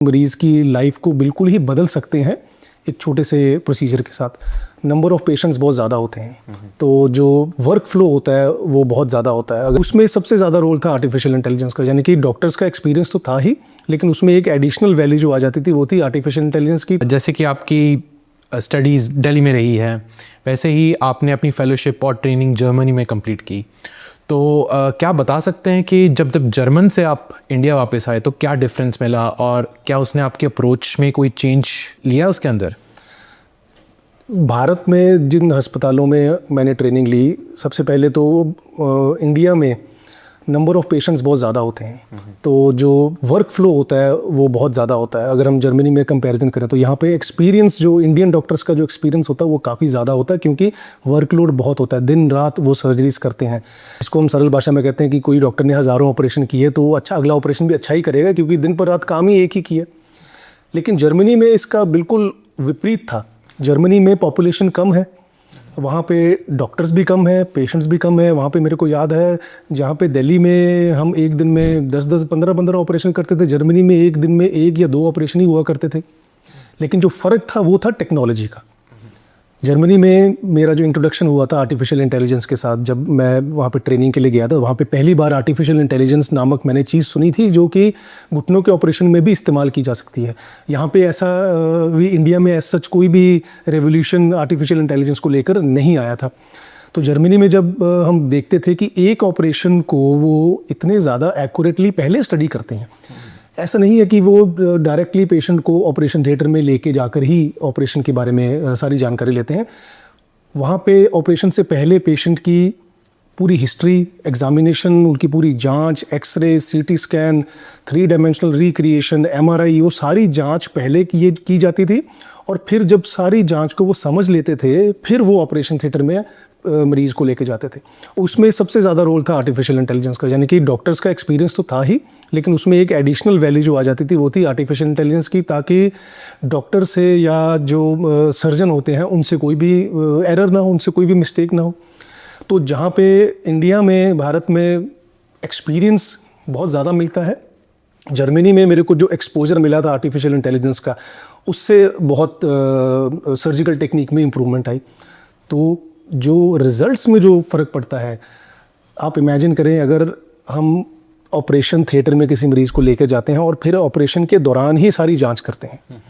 मरीज़ की लाइफ को बिल्कुल ही बदल सकते हैं एक छोटे से प्रोसीजर के साथ। नंबर ऑफ़ पेशेंट्स बहुत ज़्यादा होते हैं, तो जो वर्क फ्लो होता है वो बहुत ज़्यादा होता है। अगर उसमें सबसे ज़्यादा रोल था आर्टिफिशियल इंटेलिजेंस का, यानी कि डॉक्टर्स का एक्सपीरियंस तो था ही, लेकिन उसमें एक एडिशनल वैल्यू जो आ जाती थी वो थी आर्टिफिशियल इंटेलिजेंस की। जैसे कि आपकी स्टडीज़ दिल्ली में रही है, वैसे ही आपने अपनी फेलोशिप और ट्रेनिंग जर्मनी में कंप्लीट की। तो क्या बता सकते हैं कि जब जर्मन से आप इंडिया वापस आए तो क्या डिफरेंस मिला, और क्या उसने आपके अप्रोच में कोई चेंज लिया उसके अंदर? भारत में जिन अस्पतालों में मैंने ट्रेनिंग ली, सबसे पहले तो इंडिया में नंबर ऑफ़ पेशेंट्स बहुत ज़्यादा होते हैं, तो जो वर्क फ्लो होता है वो बहुत ज़्यादा होता है। अगर हम जर्मनी में कंपैरिजन करें तो यहाँ पे एक्सपीरियंस, जो इंडियन डॉक्टर्स का जो एक्सपीरियंस होता है वो काफ़ी ज़्यादा होता है, क्योंकि वर्कलोड बहुत होता है, दिन रात वो सर्जरीज करते हैं। इसको हम सरल भाषा में कहते हैं कि कोई डॉक्टर ने हज़ारों ऑपरेशन किए तो वो अच्छा, अगला ऑपरेशन भी अच्छा ही करेगा, क्योंकि दिन पर रात काम ही एक ही किया। लेकिन जर्मनी में इसका बिल्कुल विपरीत था। जर्मनी में पॉपुलेशन कम है, वहाँ पे डॉक्टर्स भी कम है, पेशेंट्स भी कम है। वहाँ पे मेरे को याद है, जहाँ पे दिल्ली में हम एक दिन में 10-10, 15-15 ऑपरेशन करते थे, जर्मनी में एक दिन में 1 या 2 ऑपरेशन ही हुआ करते थे। लेकिन जो फ़र्क था वो था टेक्नोलॉजी का। जर्मनी में मेरा जो इंट्रोडक्शन हुआ था आर्टिफिशियल इंटेलिजेंस के साथ, जब मैं वहाँ पे ट्रेनिंग के लिए गया था, वहाँ पे पहली बार आर्टिफिशियल इंटेलिजेंस नामक मैंने चीज़ सुनी थी, जो कि घुटनों के ऑपरेशन में भी इस्तेमाल की जा सकती है। यहाँ पे ऐसा भी इंडिया में एज सच कोई भी रेवोल्यूशन आर्टिफिशियल इंटेलिजेंस को लेकर नहीं आया था। तो जर्मनी में जब हम देखते थे कि एक ऑपरेशन को वो इतने ज़्यादा एक्यूरेटली पहले स्टडी करते हैं, ऐसा नहीं है कि वो डायरेक्टली पेशेंट को ऑपरेशन थिएटर में लेके जाकर ही ऑपरेशन के बारे में सारी जानकारी लेते हैं। वहाँ पे ऑपरेशन से पहले पेशेंट की पूरी हिस्ट्री, एग्जामिनेशन, उनकी पूरी जांच, x ray, CT scan, 3 dimensional recreation, MRI, वो सारी जांच पहले की जाती थी, और फिर जब सारी जांच को वो समझ लेते थे, फिर वो ऑपरेशन थिएटर में मरीज़ को लेके जाते थे। उसमें सबसे ज़्यादा रोल था आर्टिफिशियल इंटेलिजेंस का, यानी कि डॉक्टर्स का एक्सपीरियंस तो था ही, लेकिन उसमें एक एडिशनल वैल्यू जो आ जाती थी वो थी आर्टिफिशियल इंटेलिजेंस की, ताकि डॉक्टर से या जो सर्जन होते हैं उनसे कोई भी एरर ना हो, उनसे कोई भी मिस्टेक ना हो। तो जहाँ पे इंडिया में, भारत में एक्सपीरियंस बहुत ज़्यादा मिलता है, जर्मनी में मेरे को जो एक्सपोजर मिला था आर्टिफिशियल इंटेलिजेंस का, उससे बहुत सर्जिकल टेक्निक में इम्प्रूवमेंट आई। तो जो रिज़ल्ट्स में जो फ़र्क पड़ता है, आप इमेजिन करें, अगर हम ऑपरेशन थिएटर में किसी मरीज़ को लेकर जाते हैं और फिर ऑपरेशन के दौरान ही सारी जांच करते हैं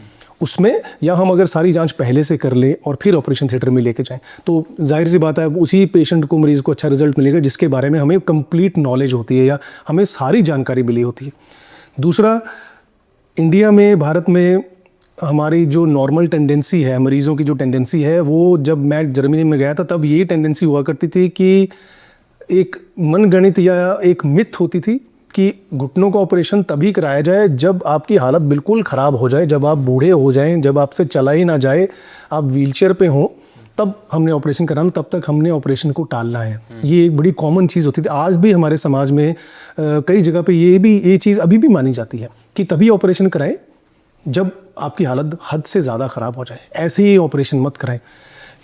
उसमें, या हम अगर सारी जांच पहले से कर लें और फिर ऑपरेशन थिएटर में लेके जाएं, तो जाहिर सी बात है उसी पेशेंट को, मरीज़ को अच्छा रिजल्ट मिलेगा जिसके बारे में हमें कंप्लीट नॉलेज होती है या हमें सारी जानकारी मिली होती है। दूसरा, इंडिया में, भारत में हमारी जो नॉर्मल टेंडेंसी है, मरीज़ों की जो टेंडेंसी है, वो जब मैं जर्मनी में गया था तब ये टेंडेंसी हुआ करती थी कि एक मनगणित या एक मिथ होती थी कि घुटनों का ऑपरेशन तभी कराया जाए जब आपकी हालत बिल्कुल ख़राब हो जाए, जब आप बूढ़े हो जाएं, जब आपसे चला ही ना जाए, आप व्हीलचेयर पे हों, तब हमने ऑपरेशन कराना, तब तक हमने ऑपरेशन को टालना है। ये एक बड़ी कॉमन चीज़ होती थी। आज भी हमारे समाज में कई जगह पे ये चीज़ अभी भी मानी जाती है कि तभी ऑपरेशन कराएं जब आपकी हालत हद से ज़्यादा ख़राब हो जाए, ऐसे ही ऑपरेशन मत कराएं।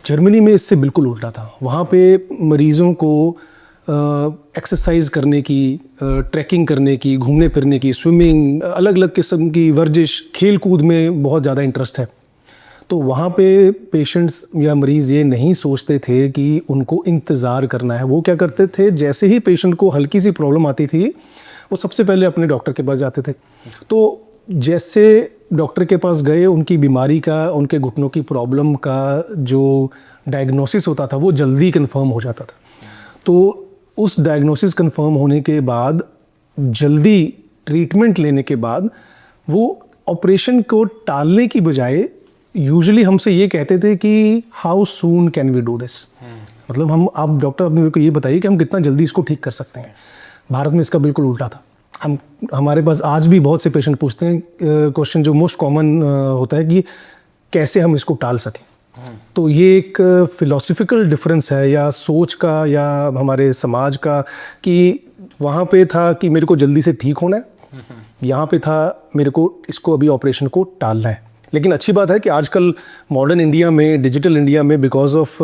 जर्मनी में इससे बिल्कुल उल्टा था। वहाँ पे मरीज़ों को एक्सरसाइज करने की, ट्रैकिंग करने की, घूमने फिरने की, स्विमिंग, अलग अलग किस्म की वर्जिश, खेल कूद में बहुत ज़्यादा इंटरेस्ट है। तो वहाँ पे पेशेंट्स या मरीज़ ये नहीं सोचते थे कि उनको इंतज़ार करना है। वो क्या करते थे, जैसे ही पेशेंट को हल्की सी प्रॉब्लम आती थी, वो सबसे पहले अपने डॉक्टर के पास जाते थे। तो जैसे डॉक्टर के पास गए, उनकी बीमारी का, उनके घुटनों की प्रॉब्लम का जो डायग्नोसिस होता था वो जल्दी कंफर्म हो जाता था। तो उस डायग्नोसिस कंफर्म होने के बाद, जल्दी ट्रीटमेंट लेने के बाद, वो ऑपरेशन को टालने की बजाय यूजुअली हमसे ये कहते थे कि how soon can we do this, मतलब आप डॉक्टर, अपने मेरे को ये बताइए कि हम कितना जल्दी इसको ठीक कर सकते हैं। भारत में इसका बिल्कुल उल्टा था। हमारे पास आज भी बहुत से पेशेंट पूछते हैं, क्वेश्चन जो मोस्ट कॉमन होता है कि कैसे हम इसको टाल सकें। तो ये एक फिलोसफिकल डिफरेंस है, या सोच का, या हमारे समाज का, कि वहाँ पे था कि मेरे को जल्दी से ठीक होना है, यहाँ पे था मेरे को इसको अभी ऑपरेशन को टालना है। लेकिन अच्छी बात है कि आजकल मॉडर्न इंडिया में, डिजिटल इंडिया में, बिकॉज ऑफ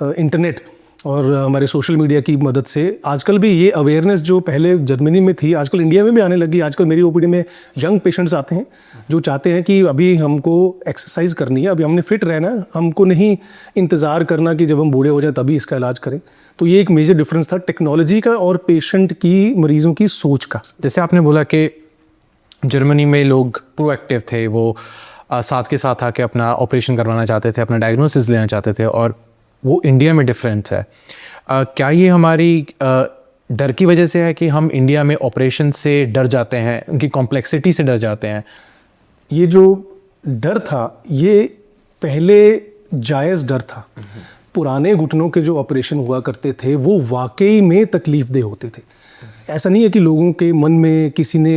इंटरनेट और हमारे सोशल मीडिया की मदद से आजकल भी ये अवेयरनेस जो पहले जर्मनी में थी आजकल इंडिया में भी आने लगी। आजकल मेरी ओपीडी में यंग पेशेंट्स आते हैं जो चाहते हैं कि अभी हमको एक्सरसाइज करनी है, अभी हमने फिट रहना है, हमको नहीं इंतज़ार करना कि जब हम बूढ़े हो जाए तभी इसका इलाज करें। तो ये एक मेजर डिफरेंस था टेक्नोलॉजी का और पेशेंट की, मरीज़ों की सोच का। जैसे आपने बोला कि जर्मनी में लोग प्रोएक्टिव थे, वो साथ के साथ आके अपना ऑपरेशन करवाना चाहते थे, अपना डायग्नोसिस लेना चाहते थे, और वो इंडिया में डिफरेंट है। क्या ये हमारी डर की वजह से है कि हम इंडिया में ऑपरेशन से डर जाते हैं, उनकी कॉम्प्लेक्सिटी से डर जाते हैं? ये जो डर था ये पहले जायज़ डर था। पुराने घुटनों के जो ऑपरेशन हुआ करते थे वो वाकई में तकलीफ़देह होते थे। ऐसा नहीं है कि लोगों के मन में किसी ने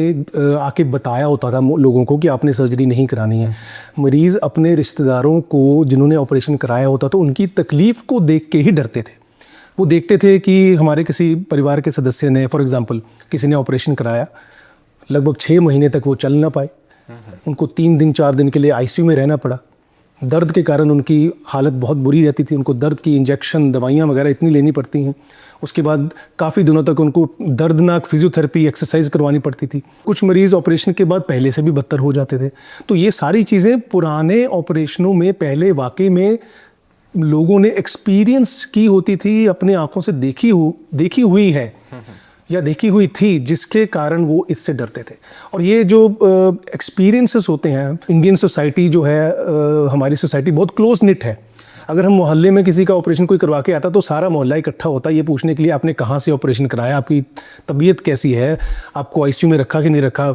आके बताया होता था लोगों को कि आपने सर्जरी नहीं करानी है। मरीज़ अपने रिश्तेदारों को जिन्होंने ऑपरेशन कराया होता तो उनकी तकलीफ़ को देख के ही डरते थे। वो देखते थे कि हमारे किसी परिवार के सदस्य ने, फॉर एग्ज़ाम्पल किसी ने ऑपरेशन कराया, लगभग 6 महीने तक वो चल ना पाए, उनको 3 दिन 4 दिन के लिए आईसीयू में रहना पड़ा। दर्द के कारण उनकी हालत बहुत बुरी रहती थी, उनको दर्द की इंजेक्शन, दवाइयाँ वगैरह इतनी लेनी पड़ती हैं। उसके बाद काफ़ी दिनों तक उनको दर्दनाक फिजियोथेरेपी, एक्सरसाइज करवानी पड़ती थी। कुछ मरीज़ ऑपरेशन के बाद पहले से भी बदतर हो जाते थे। तो ये सारी चीज़ें पुराने ऑपरेशनों में पहले वाकई में लोगों ने एक्सपीरियंस की होती थी, अपने आँखों से देखी हुई है या देखी हुई थी, जिसके कारण वो इससे डरते थे। और ये जो एक्सपीरियंसेस होते हैं, इंडियन सोसाइटी जो है, हमारी सोसाइटी बहुत क्लोज निट है। अगर हम मोहल्ले में किसी का ऑपरेशन कोई करवा के आता तो सारा मोहल्ला इकट्ठा होता ये पूछने के लिए आपने कहाँ से ऑपरेशन कराया, आपकी तबीयत कैसी है, आपको आईसीयू में रखा कि नहीं रखा,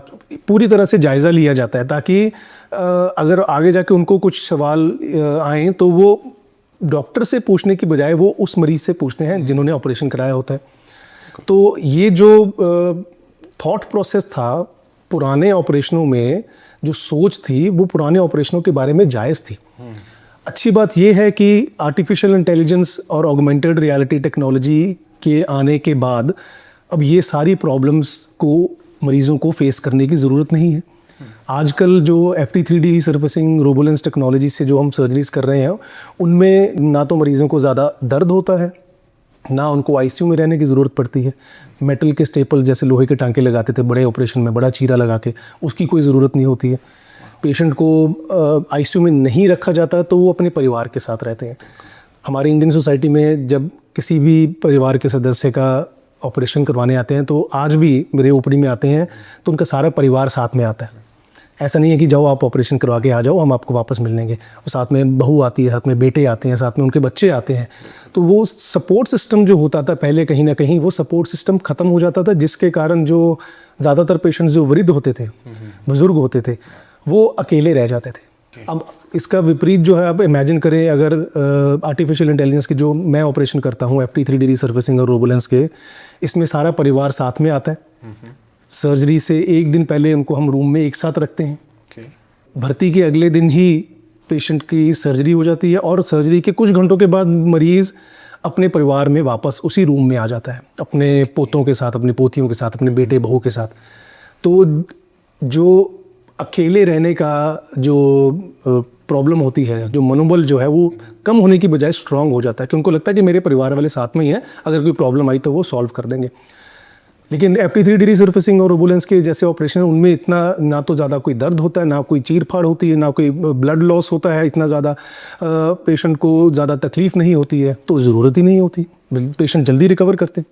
पूरी तरह से जायज़ा लिया जाता है ताकि अगर आगे जाके उनको कुछ सवाल आएँ तो वो डॉक्टर से पूछने की बजाय वो उस मरीज़ से पूछते हैं जिन्होंने ऑपरेशन कराया होता है। तो ये जो थॉट प्रोसेस था पुराने ऑपरेशनों में, जो सोच थी वो पुराने ऑपरेशनों के बारे में जायज़ थी। अच्छी बात ये है कि आर्टिफिशियल इंटेलिजेंस और ऑगमेंटेड रियलिटी टेक्नोलॉजी के आने के बाद अब ये सारी प्रॉब्लम्स को मरीज़ों को फेस करने की ज़रूरत नहीं है। आजकल जो FT3D सर्फेसिंग रोबोलेंस टेक्नोलॉजी से जो हम सर्जरीज कर रहे हैं उनमें ना तो मरीज़ों को ज़्यादा दर्द होता है, ना उनको आईसीयू में रहने की ज़रूरत पड़ती है। मेटल के स्टेपल जैसे लोहे के टांके लगाते थे बड़े ऑपरेशन में, बड़ा चीरा लगा के, उसकी कोई ज़रूरत नहीं होती है। पेशेंट को आईसीयू में नहीं रखा जाता तो वो अपने परिवार के साथ रहते हैं। हमारी इंडियन सोसाइटी में जब किसी भी परिवार के सदस्य का ऑपरेशन करवाने आते हैं तो आज भी मेरे ओपीडी में आते हैं तो उनका सारा परिवार साथ में आता है। ऐसा नहीं है कि जाओ आप ऑपरेशन करवा के आ जाओ, हम आपको वापस मिल लेंगे। और साथ में बहू आती है, साथ में बेटे आते हैं, साथ में उनके बच्चे आते हैं। तो वो सपोर्ट सिस्टम जो होता था पहले, कहीं ना कहीं वो सपोर्ट सिस्टम ख़त्म हो जाता था, जिसके कारण जो ज़्यादातर पेशेंट्स जो वृद्ध होते थे, बुज़ुर्ग होते थे, वो अकेले रह जाते थे। अब इसका विपरीत जो है, आप इमेजिन करें अगर आर्टिफिशियल इंटेलिजेंस के जो मैं ऑपरेशन करता हूँ FT3D सर्फेसिंग और रोबोलेंस के, इसमें सारा परिवार साथ में आता है। सर्जरी से 1 दिन पहले उनको हम रूम में एक साथ रखते हैं। भर्ती के अगले दिन ही पेशेंट की सर्जरी हो जाती है और सर्जरी के कुछ घंटों के बाद मरीज़ अपने परिवार में वापस उसी रूम में आ जाता है, अपने पोतों के साथ, अपने पोतियों के साथ, अपने बेटे बहू के साथ। तो जो अकेले रहने का जो प्रॉब्लम होती है, जो मनोबल जो है वो कम होने की बजाय स्ट्रांग हो जाता है कि उनको लगता है कि मेरे परिवार वाले साथ में ही हैं, अगर कोई प्रॉब्लम आई तो वो सॉल्व कर देंगे। लेकिन FT3D सर्फेसिंग और रोबोलेंस के जैसे ऑपरेशन उनमें इतना ना तो ज़्यादा कोई दर्द होता है, ना कोई चीर फाड़ होती है, ना कोई ब्लड लॉस होता है, इतना ज़्यादा पेशेंट को ज़्यादा तकलीफ़ नहीं होती है, तो ज़रूरत ही नहीं होती, पेशेंट जल्दी रिकवर करते हैं।